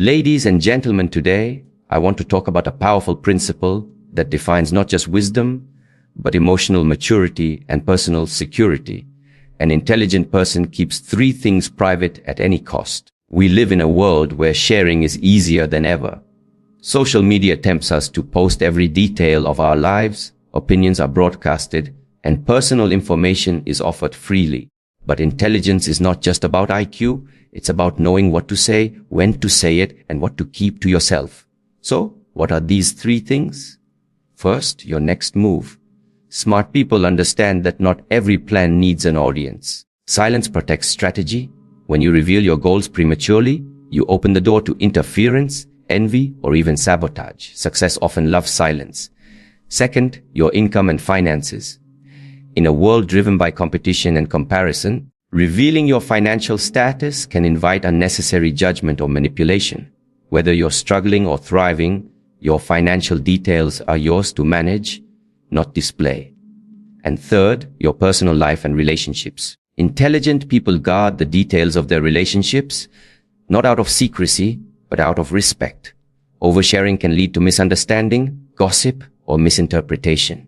Ladies and gentlemen, today I want to talk about a powerful principle that defines not just wisdom, but emotional maturity and personal security. An intelligent person keeps three things private at any cost. We live in a world where sharing is easier than ever. Social media tempts us to post every detail of our lives, opinions are broadcasted, and personal information is offered freely. But intelligence is not just about IQ, it's about knowing what to say, when to say it, and what to keep to yourself. So, what are these three things? First, your next move. Smart people understand that not every plan needs an audience. Silence protects strategy. When you reveal your goals prematurely, you open the door to interference, envy, or even sabotage. Success often loves silence. Second, your income and finances. In a world driven by competition and comparison, revealing your financial status can invite unnecessary judgment or manipulation. Whether you're struggling or thriving, your financial details are yours to manage, not display. And third, your personal life and relationships. Intelligent people guard the details of their relationships, not out of secrecy, but out of respect. Oversharing can lead to misunderstanding, gossip, or misinterpretation.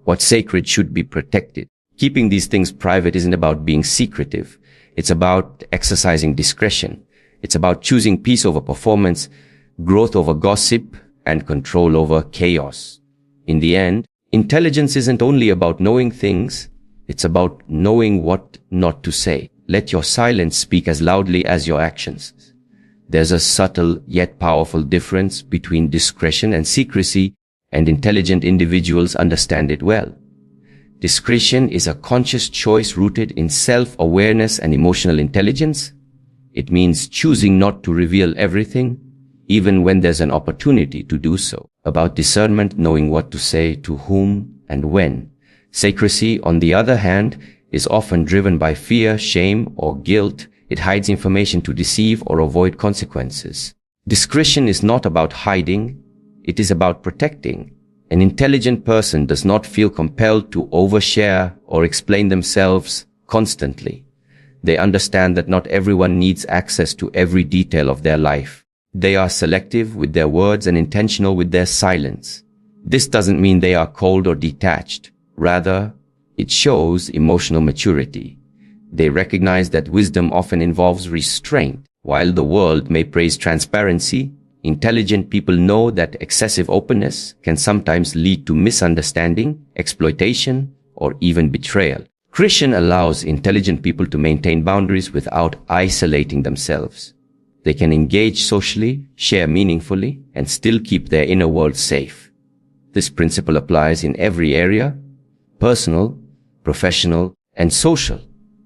What's sacred should be protected. Keeping these things private isn't about being secretive. It's about exercising discretion. It's about choosing peace over performance, growth over gossip, and control over chaos. In the end, intelligence isn't only about knowing things, it's about knowing what not to say. Let your silence speak as loudly as your actions. There's a subtle yet powerful difference between discretion and secrecy, and intelligent individuals understand it well. Discretion is a conscious choice rooted in self-awareness and emotional intelligence. It means choosing not to reveal everything, even when there's an opportunity to do so. About discernment, knowing what to say to whom and when. Secrecy, on the other hand, is often driven by fear, shame, or guilt. It hides information to deceive or avoid consequences. Discretion is not about hiding. It is about protecting. An intelligent person does not feel compelled to overshare or explain themselves constantly. They understand that not everyone needs access to every detail of their life. They are selective with their words and intentional with their silence. This doesn't mean they are cold or detached. Rather, it shows emotional maturity. They recognize that wisdom often involves restraint. While the world may praise transparency, intelligent people know that excessive openness can sometimes lead to misunderstanding, exploitation, or even betrayal. Discretion allows intelligent people to maintain boundaries without isolating themselves. They can engage socially, share meaningfully, and still keep their inner world safe. This principle applies in every area: personal, professional, and social.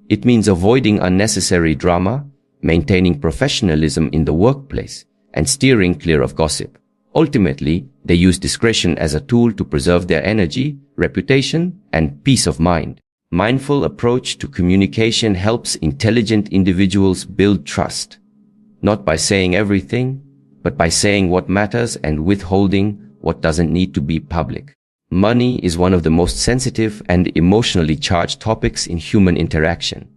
It means avoiding unnecessary drama, maintaining professionalism in the workplace, and steering clear of gossip. Ultimately, they use discretion as a tool to preserve their energy, reputation, and peace of mind. Mindful approach to communication helps intelligent individuals build trust, not by saying everything, but by saying what matters and withholding what doesn't need to be public. Money is one of the most sensitive and emotionally charged topics in human interaction.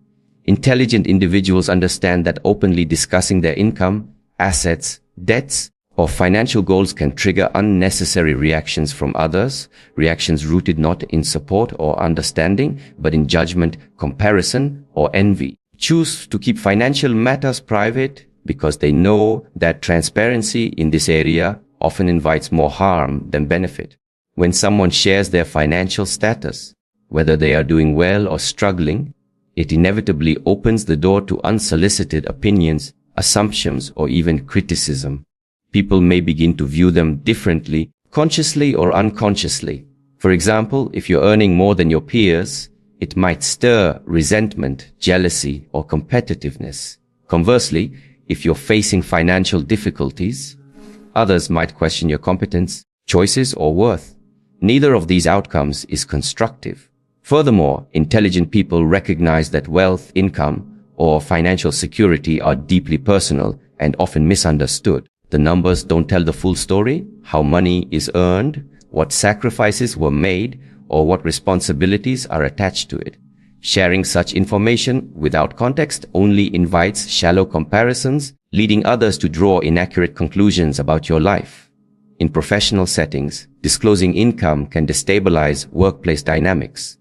Intelligent individuals understand that openly discussing their income, assets, debts, or financial goals can trigger unnecessary reactions from others, reactions rooted not in support or understanding, but in judgment, comparison, or envy. Choose to keep financial matters private because they know that transparency in this area often invites more harm than benefit. When someone shares their financial status, whether they are doing well or struggling, it inevitably opens the door to unsolicited opinions, assumptions, or even criticism. People may begin to view them differently, consciously or unconsciously. For example, if you're earning more than your peers, it might stir resentment, jealousy, or competitiveness. Conversely, if you're facing financial difficulties, others might question your competence, choices, or worth. Neither of these outcomes is constructive. Furthermore, intelligent people recognize that wealth, income, or financial security are deeply personal and often misunderstood. The numbers don't tell the full story: how money is earned, what sacrifices were made, or what responsibilities are attached to it. Sharing such information without context only invites shallow comparisons leading others to draw inaccurate conclusions about your life. In professional settings, disclosing income can destabilize workplace dynamics.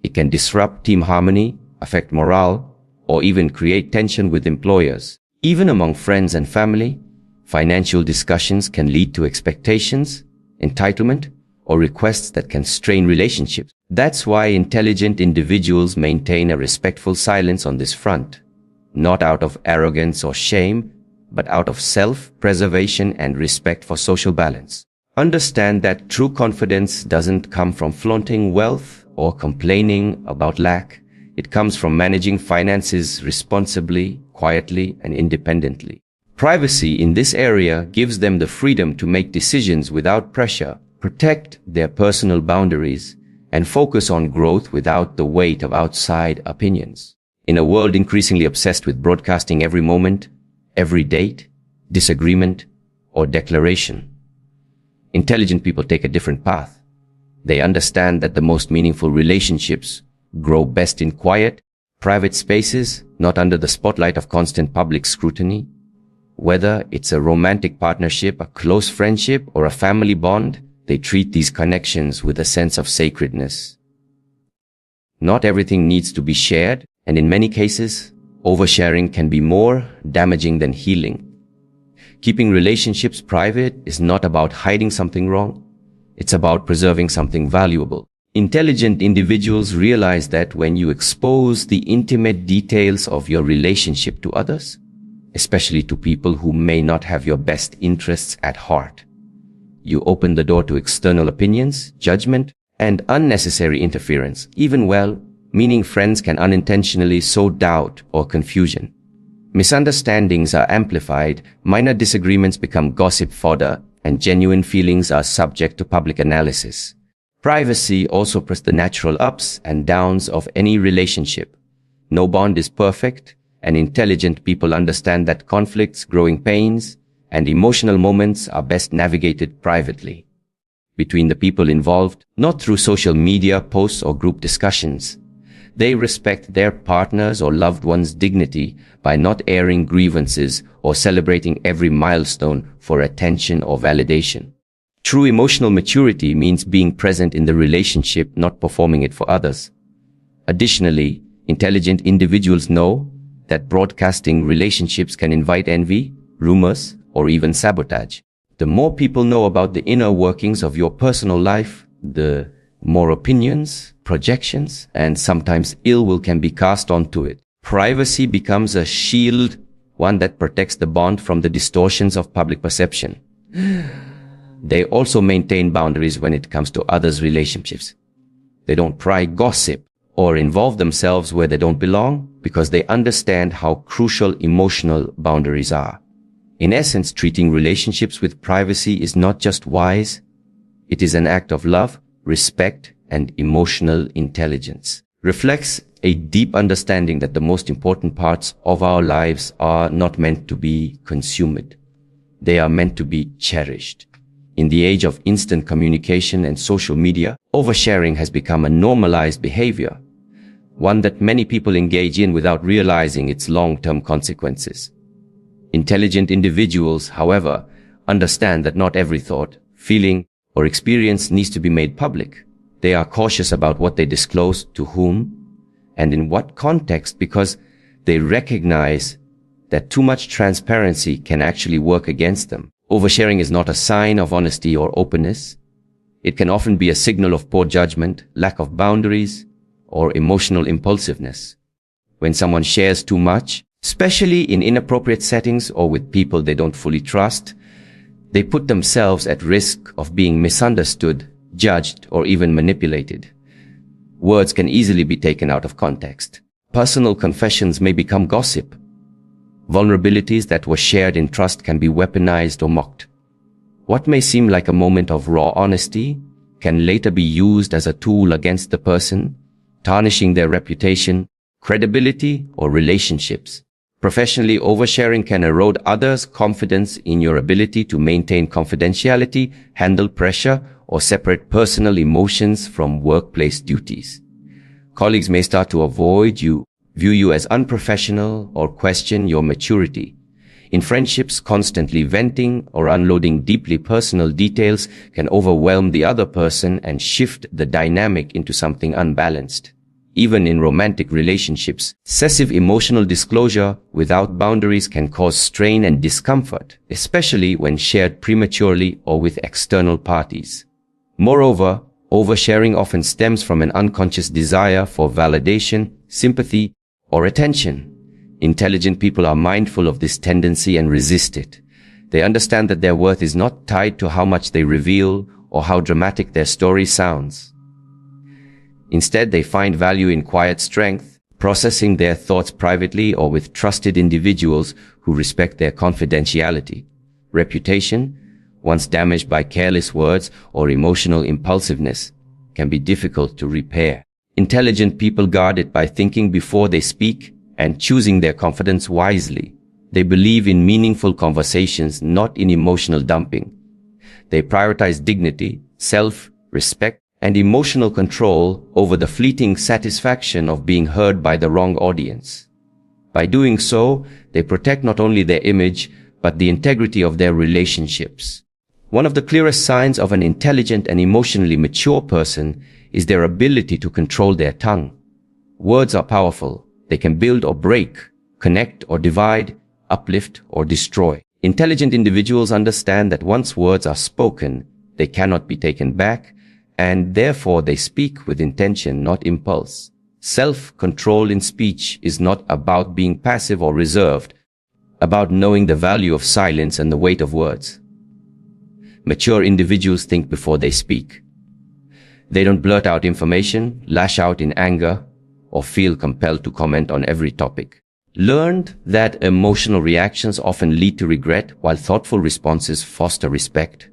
It can disrupt team harmony, affect morale, or even create tension with employers. Even among friends and family, financial discussions can lead to expectations, entitlement, or requests that can strain relationships. That's why intelligent individuals maintain a respectful silence on this front, not out of arrogance or shame, but out of self-preservation and respect for social balance. Understand that true confidence doesn't come from flaunting wealth or complaining about lack. It comes from managing finances responsibly, quietly, and independently. Privacy in this area gives them the freedom to make decisions without pressure, protect their personal boundaries, and focus on growth without the weight of outside opinions. In a world increasingly obsessed with broadcasting every moment, every date, disagreement, or declaration, intelligent people take a different path. They understand that the most meaningful relationships grow best in quiet, private spaces, not under the spotlight of constant public scrutiny. Whether it's a romantic partnership, a close friendship, or a family bond, they treat these connections with a sense of sacredness. Not everything needs to be shared, and in many cases, oversharing can be more damaging than healing. Keeping relationships private is not about hiding something wrong. It's about preserving something valuable. Intelligent individuals realize that when you expose the intimate details of your relationship to others, especially to people who may not have your best interests at heart, you open the door to external opinions, judgment, and unnecessary interference. Even well-meaning friends can unintentionally sow doubt or confusion. Misunderstandings are amplified, minor disagreements become gossip fodder, and genuine feelings are subject to public analysis. Privacy also presents the natural ups and downs of any relationship. No bond is perfect, and intelligent people understand that conflicts, growing pains, and emotional moments are best navigated privately between the people involved, not through social media posts or group discussions. They respect their partners' or loved ones' dignity by not airing grievances or celebrating every milestone for attention or validation. True emotional maturity means being present in the relationship, not performing it for others. Additionally, intelligent individuals know that broadcasting relationships can invite envy, rumors, or even sabotage. The more people know about the inner workings of your personal life, the more opinions, projections, and sometimes ill will can be cast onto it. Privacy becomes a shield, one that protects the bond from the distortions of public perception. They also maintain boundaries when it comes to others' relationships. They don't pry gossip or involve themselves where they don't belong because they understand how crucial emotional boundaries are. In essence, treating relationships with privacy is not just wise, it is an act of love, respect, and emotional intelligence. Reflects a deep understanding that the most important parts of our lives are not meant to be consumed. They are meant to be cherished. In the age of instant communication and social media, oversharing has become a normalized behavior, one that many people engage in without realizing its long-term consequences. Intelligent individuals, however, understand that not every thought, feeling, or experience needs to be made public. They are cautious about what they disclose to whom and in what context because they recognize that too much transparency can actually work against them. Oversharing is not a sign of honesty or openness. It can often be a signal of poor judgment, lack of boundaries, or emotional impulsiveness. When someone shares too much, especially in inappropriate settings or with people they don't fully trust, they put themselves at risk of being misunderstood, judged, or even manipulated. Words can easily be taken out of context. Personal confessions may become gossip. Vulnerabilities that were shared in trust can be weaponized or mocked. What may seem like a moment of raw honesty can later be used as a tool against the person, tarnishing their reputation, credibility, or relationships. Professionally, oversharing can erode others' confidence in your ability to maintain confidentiality, handle pressure, or separate personal emotions from workplace duties. Colleagues may start to avoid you, view you as unprofessional, or question your maturity. In friendships, constantly venting or unloading deeply personal details can overwhelm the other person and shift the dynamic into something unbalanced. Even in romantic relationships, excessive emotional disclosure without boundaries can cause strain and discomfort, especially when shared prematurely or with external parties. Moreover, oversharing often stems from an unconscious desire for validation, sympathy, or attention. Intelligent people are mindful of this tendency and resist it. They understand that their worth is not tied to how much they reveal or how dramatic their story sounds. Instead, they find value in quiet strength, processing their thoughts privately or with trusted individuals who respect their confidentiality. Reputation, once damaged by careless words or emotional impulsiveness, can be difficult to repair. Intelligent people guard it by thinking before they speak and choosing their confidence wisely. They believe in meaningful conversations, not in emotional dumping. They prioritize dignity, self-respect, and emotional control over the fleeting satisfaction of being heard by the wrong audience. By doing so, they protect not only their image, but the integrity of their relationships. One of the clearest signs of an intelligent and emotionally mature person is their ability to control their tongue. Words are powerful. They can build or break, connect or divide, uplift or destroy. Intelligent individuals understand that once words are spoken, they cannot be taken back, and therefore they speak with intention, not impulse. Self-control in speech is not about being passive or reserved, about knowing the value of silence and the weight of words. Mature individuals think before they speak. They don't blurt out information, lash out in anger, or feel compelled to comment on every topic. Learned that emotional reactions often lead to regret, while thoughtful responses foster respect.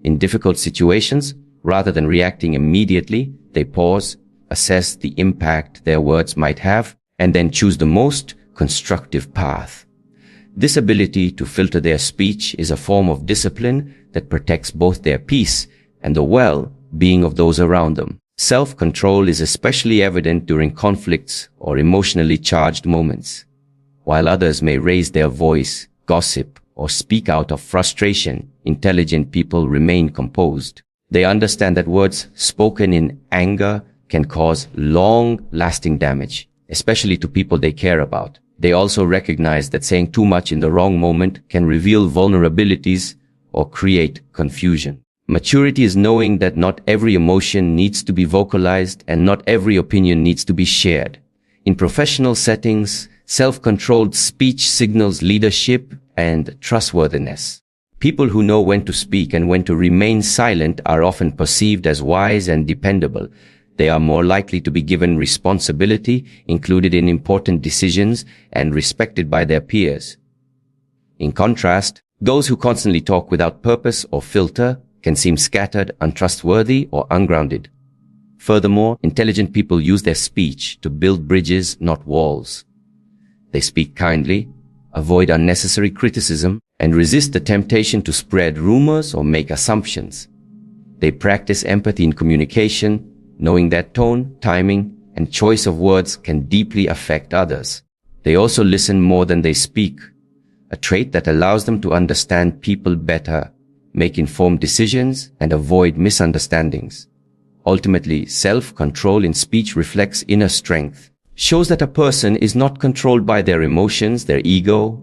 In difficult situations, rather than reacting immediately, they pause, assess the impact their words might have, and then choose the most constructive path. This ability to filter their speech is a form of discipline that protects both their peace and the well-being of those around them. Self-control is especially evident during conflicts or emotionally charged moments. While others may raise their voice, gossip, or speak out of frustration, intelligent people remain composed. They understand that words spoken in anger can cause long-lasting damage, especially to people they care about. They also recognize that saying too much in the wrong moment can reveal vulnerabilities or create confusion. Maturity is knowing that not every emotion needs to be vocalized and not every opinion needs to be shared. In professional settings, self-controlled speech signals leadership and trustworthiness. People who know when to speak and when to remain silent are often perceived as wise and dependable. They are more likely to be given responsibility, included in important decisions, and respected by their peers. In contrast, those who constantly talk without purpose or filter can seem scattered, untrustworthy, or ungrounded. Furthermore, intelligent people use their speech to build bridges, not walls. They speak kindly, avoid unnecessary criticism, and resist the temptation to spread rumors or make assumptions. They practice empathy in communication, knowing that tone, timing, and choice of words can deeply affect others. They also listen more than they speak, a trait that allows them to understand people better, make informed decisions, and avoid misunderstandings. Ultimately, self-control in speech reflects inner strength, shows that a person is not controlled by their emotions, their ego,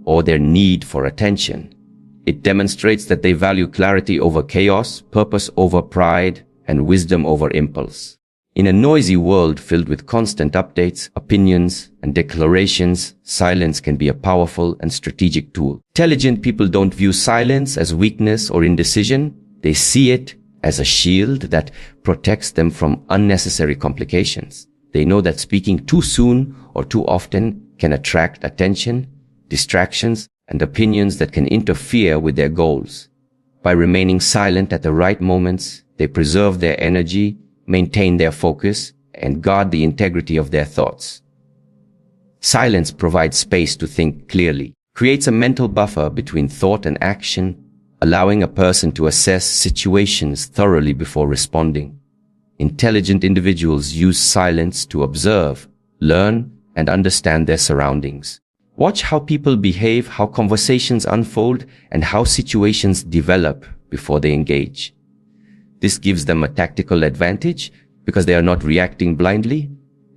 or their need for attention. It demonstrates that they value clarity over chaos, purpose over pride, and wisdom over impulse. In a noisy world filled with constant updates, opinions, and declarations, silence can be a powerful and strategic tool. Intelligent people don't view silence as weakness or indecision. They see it as a shield that protects them from unnecessary complications. They know that speaking too soon or too often can attract attention, distractions, and opinions that can interfere with their goals. By remaining silent at the right moments, they preserve their energy, maintain their focus, and guard the integrity of their thoughts. Silence provides space to think clearly, creates a mental buffer between thought and action, allowing a person to assess situations thoroughly before responding. Intelligent individuals use silence to observe, learn, and understand their surroundings. Watch how people behave, how conversations unfold, and how situations develop before they engage. This gives them a tactical advantage because they are not reacting blindly.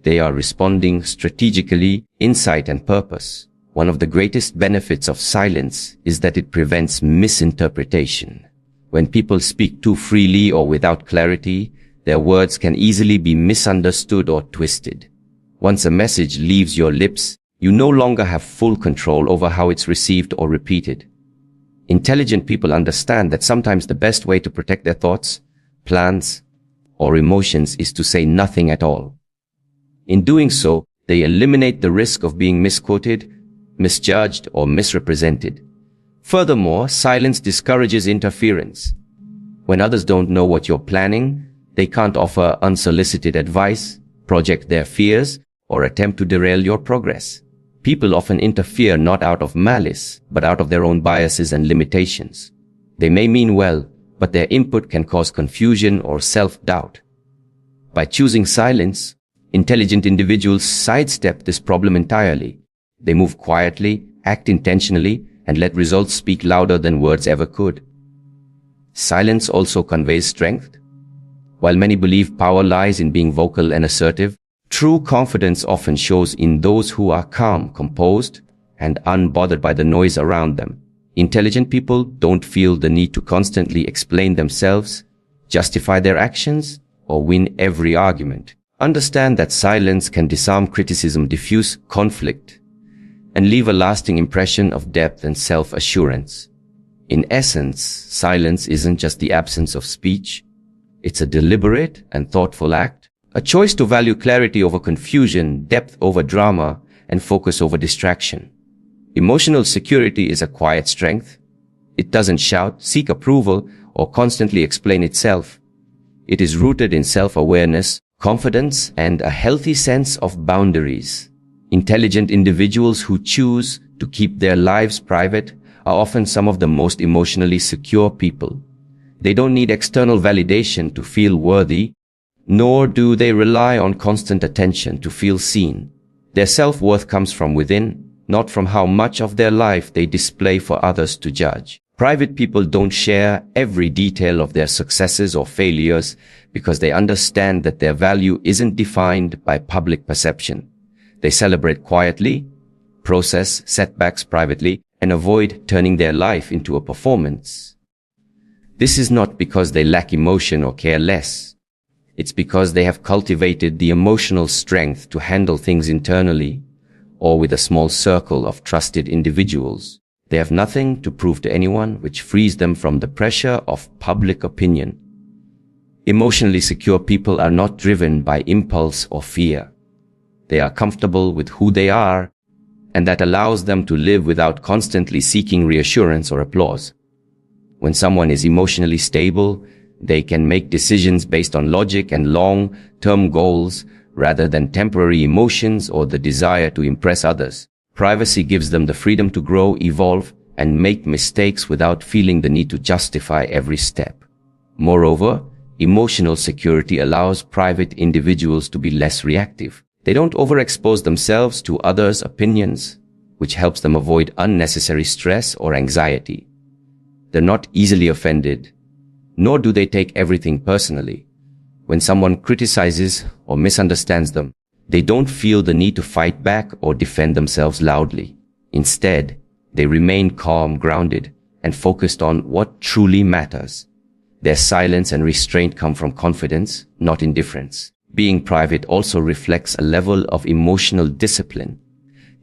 They are responding strategically, insight and purpose. One of the greatest benefits of silence is that it prevents misinterpretation. When people speak too freely or without clarity, their words can easily be misunderstood or twisted. Once a message leaves your lips, you no longer have full control over how it's received or repeated. Intelligent people understand that sometimes the best way to protect their thoughts, plans, or emotions is to say nothing at all. In doing so, they eliminate the risk of being misquoted, misjudged, or misrepresented. Furthermore, silence discourages interference. When others don't know what you're planning, they can't offer unsolicited advice, project their fears, or attempt to derail your progress. People often interfere not out of malice, but out of their own biases and limitations. They may mean well, but their input can cause confusion or self-doubt. By choosing silence, intelligent individuals sidestep this problem entirely. They move quietly, act intentionally, and let results speak louder than words ever could. Silence also conveys strength. While many believe power lies in being vocal and assertive, true confidence often shows in those who are calm, composed, and unbothered by the noise around them. Intelligent people don't feel the need to constantly explain themselves, justify their actions, or win every argument. Understand that silence can disarm criticism, diffuse conflict, and leave a lasting impression of depth and self-assurance. In essence, silence isn't just the absence of speech. It's a deliberate and thoughtful act, a choice to value clarity over confusion, depth over drama, and focus over distraction. Emotional security is a quiet strength. It doesn't shout, seek approval, or constantly explain itself. It is rooted in self-awareness, confidence, and a healthy sense of boundaries. Intelligent individuals who choose to keep their lives private are often some of the most emotionally secure people. They don't need external validation to feel worthy, nor do they rely on constant attention to feel seen. Their self-worth comes from within, not from how much of their life they display for others to judge. Private people don't share every detail of their successes or failures because they understand that their value isn't defined by public perception. They celebrate quietly, process setbacks privately, and avoid turning their life into a performance. This is not because they lack emotion or care less. It's because they have cultivated the emotional strength to handle things internally or with a small circle of trusted individuals. They have nothing to prove to anyone, which frees them from the pressure of public opinion. Emotionally secure people are not driven by impulse or fear. They are comfortable with who they are, and that allows them to live without constantly seeking reassurance or applause. When someone is emotionally stable, they can make decisions based on logic and long-term goals rather than temporary emotions or the desire to impress others. Privacy gives them the freedom to grow, evolve, and make mistakes without feeling the need to justify every step. Moreover, emotional security allows private individuals to be less reactive. They don't overexpose themselves to others' opinions, which helps them avoid unnecessary stress or anxiety. They're not easily offended, nor do they take everything personally. When someone criticizes or misunderstands them, they don't feel the need to fight back or defend themselves loudly. Instead, they remain calm, grounded, and focused on what truly matters. Their silence and restraint come from confidence, not indifference. Being private also reflects a level of emotional discipline.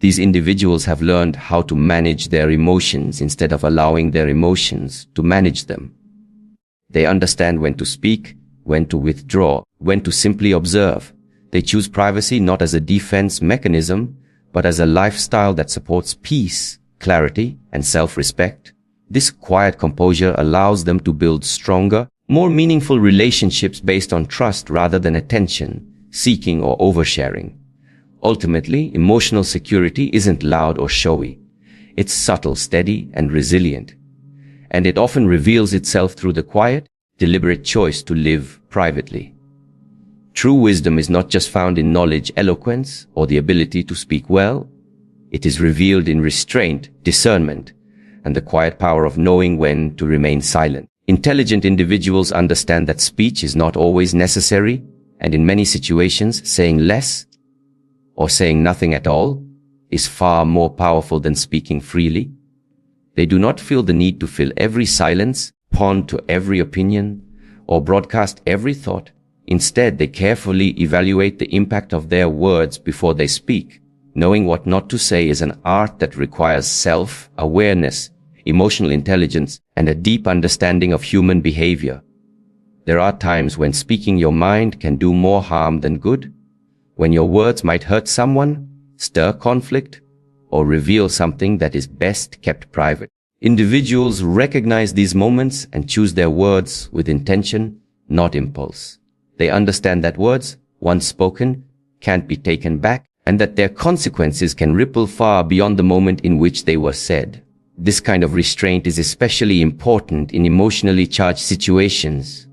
These individuals have learned how to manage their emotions instead of allowing their emotions to manage them. They understand when to speak, when to withdraw, when to simply observe. They choose privacy not as a defense mechanism, but as a lifestyle that supports peace, clarity, and self-respect. This quiet composure allows them to build stronger, more meaningful relationships based on trust rather than attention, seeking, or oversharing. Ultimately, emotional security isn't loud or showy. It's subtle, steady, and resilient. And it often reveals itself through the quiet, deliberate choice to live privately. True wisdom is not just found in knowledge, eloquence, or the ability to speak well. It is revealed in restraint, discernment, and the quiet power of knowing when to remain silent. Intelligent individuals understand that speech is not always necessary, and in many situations, saying less or saying nothing at all is far more powerful than speaking freely. They do not feel the need to fill every silence, respond to every opinion, or broadcast every thought. Instead, they carefully evaluate the impact of their words before they speak. Knowing what not to say is an art that requires self-awareness, emotional intelligence, and a deep understanding of human behavior. There are times when speaking your mind can do more harm than good, when your words might hurt someone, stir conflict, or reveal something that is best kept private. Individuals recognize these moments and choose their words with intention, not impulse. They understand that words, once spoken, can't be taken back, and that their consequences can ripple far beyond the moment in which they were said. This kind of restraint is especially important in emotionally charged situations.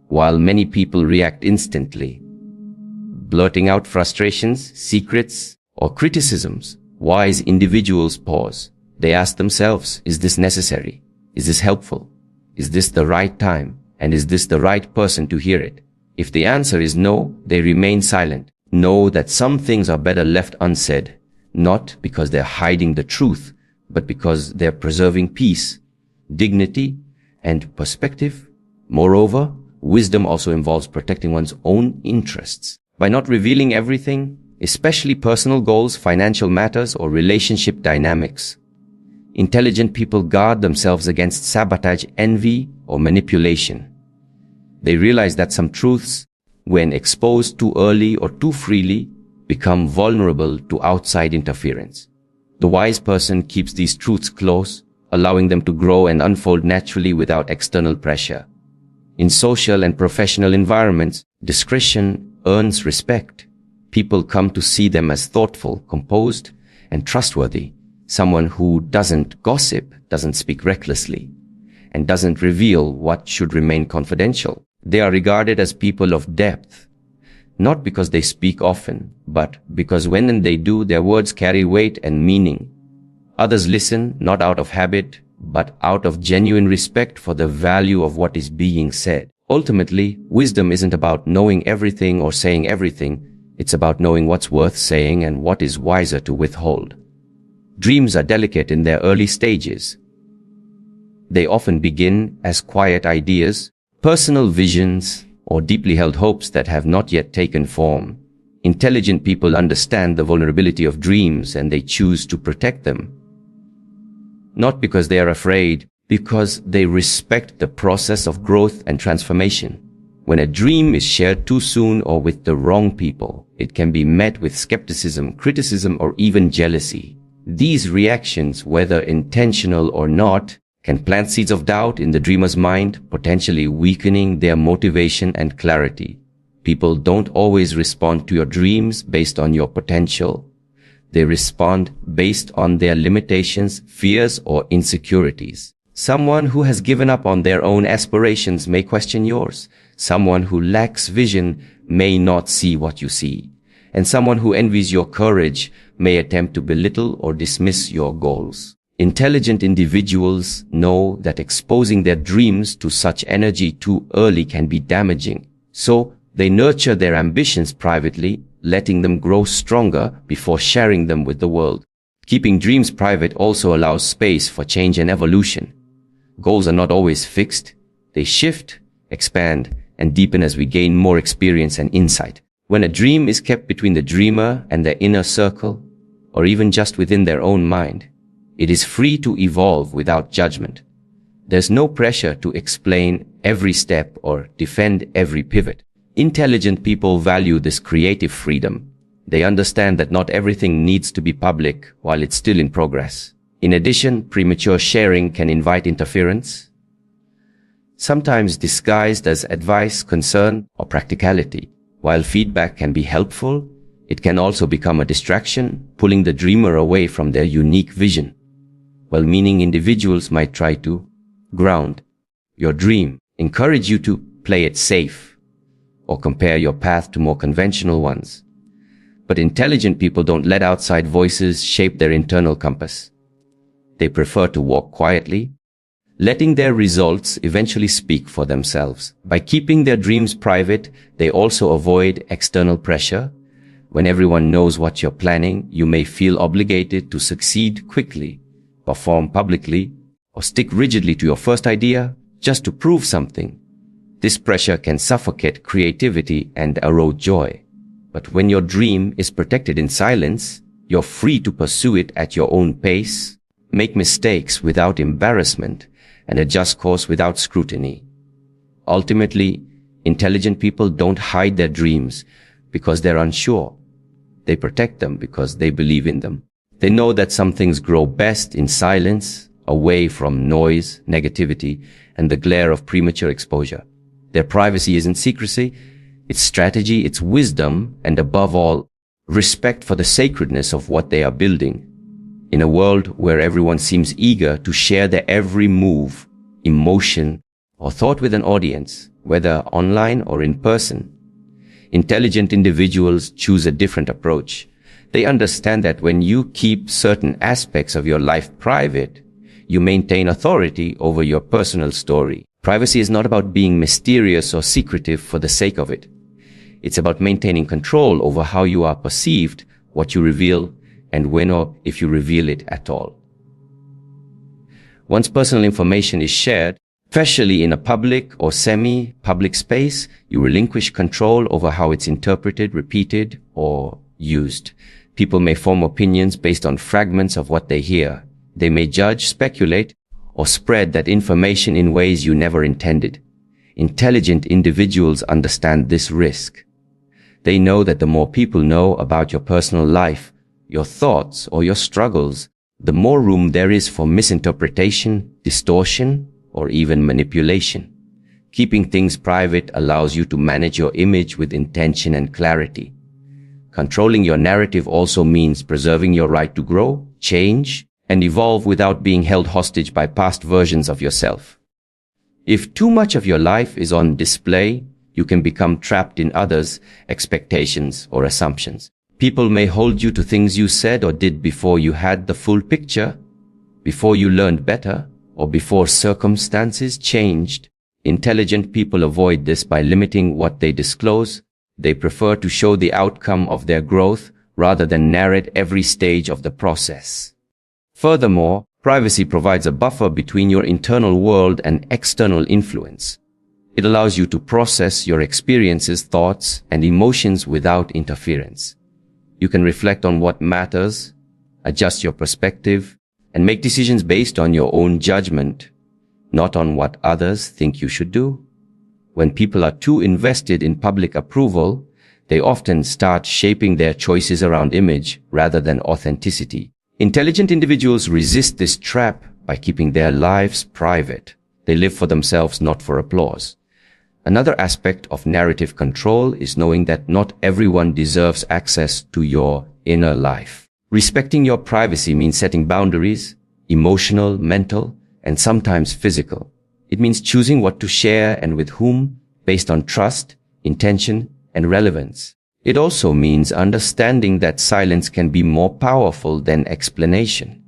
While many people react instantly, blurting out frustrations, secrets, or criticisms, wise individuals pause. They ask themselves, is this necessary? Is this helpful? Is this the right time? And is this the right person to hear it? If the answer is no, they remain silent. Know that some things are better left unsaid, not because they're hiding the truth, but because they're preserving peace, dignity, and perspective. Moreover, wisdom also involves protecting one's own interests. By not revealing everything, especially personal goals, financial matters, or relationship dynamics, intelligent people guard themselves against sabotage, envy, or manipulation. They realize that some truths, when exposed too early or too freely, become vulnerable to outside interference. The wise person keeps these truths close, allowing them to grow and unfold naturally without external pressure. In social and professional environments, discretion earns respect. People come to see them as thoughtful, composed, and trustworthy. Someone who doesn't gossip, doesn't speak recklessly, and doesn't reveal what should remain confidential. They are regarded as people of depth, not because they speak often, but because when they do, their words carry weight and meaning. Others listen, not out of habit, but out of genuine respect for the value of what is being said. Ultimately, wisdom isn't about knowing everything or saying everything. It's about knowing what's worth saying and what is wiser to withhold. Dreams are delicate in their early stages. They often begin as quiet ideas, personal visions, or deeply held hopes that have not yet taken form. Intelligent people understand the vulnerability of dreams and they choose to protect them. Not because they are afraid, because they respect the process of growth and transformation. When a dream is shared too soon or with the wrong people, it can be met with skepticism, criticism, or even jealousy. These reactions, whether intentional or not, can plant seeds of doubt in the dreamer's mind, potentially weakening their motivation and clarity. People don't always respond to your dreams based on your potential. They respond based on their limitations, fears, or insecurities. Someone who has given up on their own aspirations may question yours. Someone who lacks vision may not see what you see. And someone who envies your courage may attempt to belittle or dismiss your goals. Intelligent individuals know that exposing their dreams to such energy too early can be damaging. So they nurture their ambitions privately, letting them grow stronger before sharing them with the world. Keeping dreams private also allows space for change and evolution. Goals are not always fixed. They shift, expand, and deepen as we gain more experience and insight. When a dream is kept between the dreamer and their inner circle, or even just within their own mind, it is free to evolve without judgment. There's no pressure to explain every step or defend every pivot. Intelligent people value this creative freedom. They understand that not everything needs to be public while it's still in progress. In addition, premature sharing can invite interference, sometimes disguised as advice, concern, or practicality. While feedback can be helpful, it can also become a distraction, pulling the dreamer away from their unique vision. Well-meaning individuals might try to ground your dream, encourage you to play it safe, or compare your path to more conventional ones. But intelligent people don't let outside voices shape their internal compass. They prefer to walk quietly, letting their results eventually speak for themselves. By keeping their dreams private, they also avoid external pressure. When everyone knows what you're planning, you may feel obligated to succeed quickly, perform publicly, or stick rigidly to your first idea just to prove something. This pressure can suffocate creativity and erode joy. But when your dream is protected in silence, you're free to pursue it at your own pace, make mistakes without embarrassment, and adjust course without scrutiny. Ultimately, intelligent people don't hide their dreams because they're unsure. They protect them because they believe in them. They know that some things grow best in silence, away from noise, negativity, and the glare of premature exposure. Their privacy isn't secrecy, it's strategy, it's wisdom, and above all, respect for the sacredness of what they are building. In a world where everyone seems eager to share their every move, emotion, or thought with an audience, whether online or in person, intelligent individuals choose a different approach. They understand that when you keep certain aspects of your life private, you maintain authority over your personal story. Privacy is not about being mysterious or secretive for the sake of it. It's about maintaining control over how you are perceived, what you reveal, and when or if you reveal it at all. Once personal information is shared, especially in a public or semi-public space, you relinquish control over how it's interpreted, repeated, or used. People may form opinions based on fragments of what they hear. They may judge, speculate, or spread that information in ways you never intended. Intelligent individuals understand this risk. They know that the more people know about your personal life, your thoughts, or your struggles, the more room there is for misinterpretation, distortion, or even manipulation. Keeping things private allows you to manage your image with intention and clarity. Controlling your narrative also means preserving your right to grow, change, and evolve without being held hostage by past versions of yourself. If too much of your life is on display, you can become trapped in others' expectations or assumptions. People may hold you to things you said or did before you had the full picture, before you learned better, or before circumstances changed. Intelligent people avoid this by limiting what they disclose. They prefer to show the outcome of their growth rather than narrate every stage of the process. Furthermore, privacy provides a buffer between your internal world and external influence. It allows you to process your experiences, thoughts, and emotions without interference. You can reflect on what matters, adjust your perspective, and make decisions based on your own judgment, not on what others think you should do. When people are too invested in public approval, they often start shaping their choices around image rather than authenticity. Intelligent individuals resist this trap by keeping their lives private. They live for themselves, not for applause. Another aspect of narrative control is knowing that not everyone deserves access to your inner life. Respecting your privacy means setting boundaries, emotional, mental, and sometimes physical. It means choosing what to share and with whom based on trust, intention, and relevance. It also means understanding that silence can be more powerful than explanation.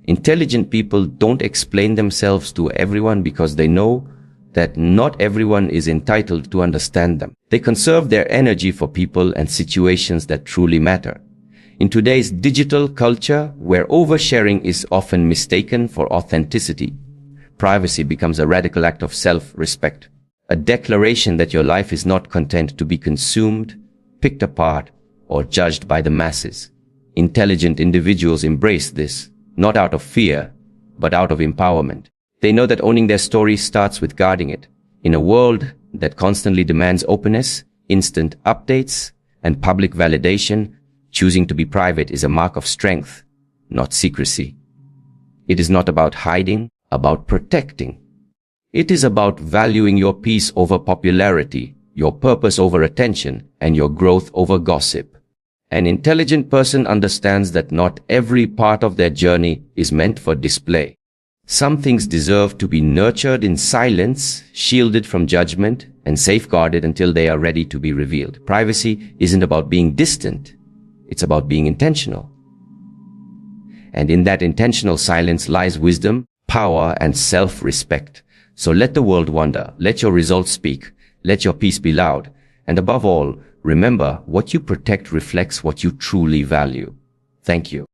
Intelligent people don't explain themselves to everyone because they know that not everyone is entitled to understand them. They conserve their energy for people and situations that truly matter. In today's digital culture, where oversharing is often mistaken for authenticity, privacy becomes a radical act of self-respect, a declaration that your life is not content to be consumed, picked apart, or judged by the masses. Intelligent individuals embrace this, not out of fear, but out of empowerment. They know that owning their story starts with guarding it. In a world that constantly demands openness, instant updates, and public validation, choosing to be private is a mark of strength, not secrecy. It is not about hiding, about protecting. It is about valuing your peace over popularity, your purpose over attention, and your growth over gossip. An intelligent person understands that not every part of their journey is meant for display. Some things deserve to be nurtured in silence, shielded from judgment, and safeguarded until they are ready to be revealed. Privacy isn't about being distant. It's about being intentional. And in that intentional silence lies wisdom, power, and self-respect. So let the world wonder. Let your results speak. Let your peace be loud. And above all, remember, what you protect reflects what you truly value. Thank you.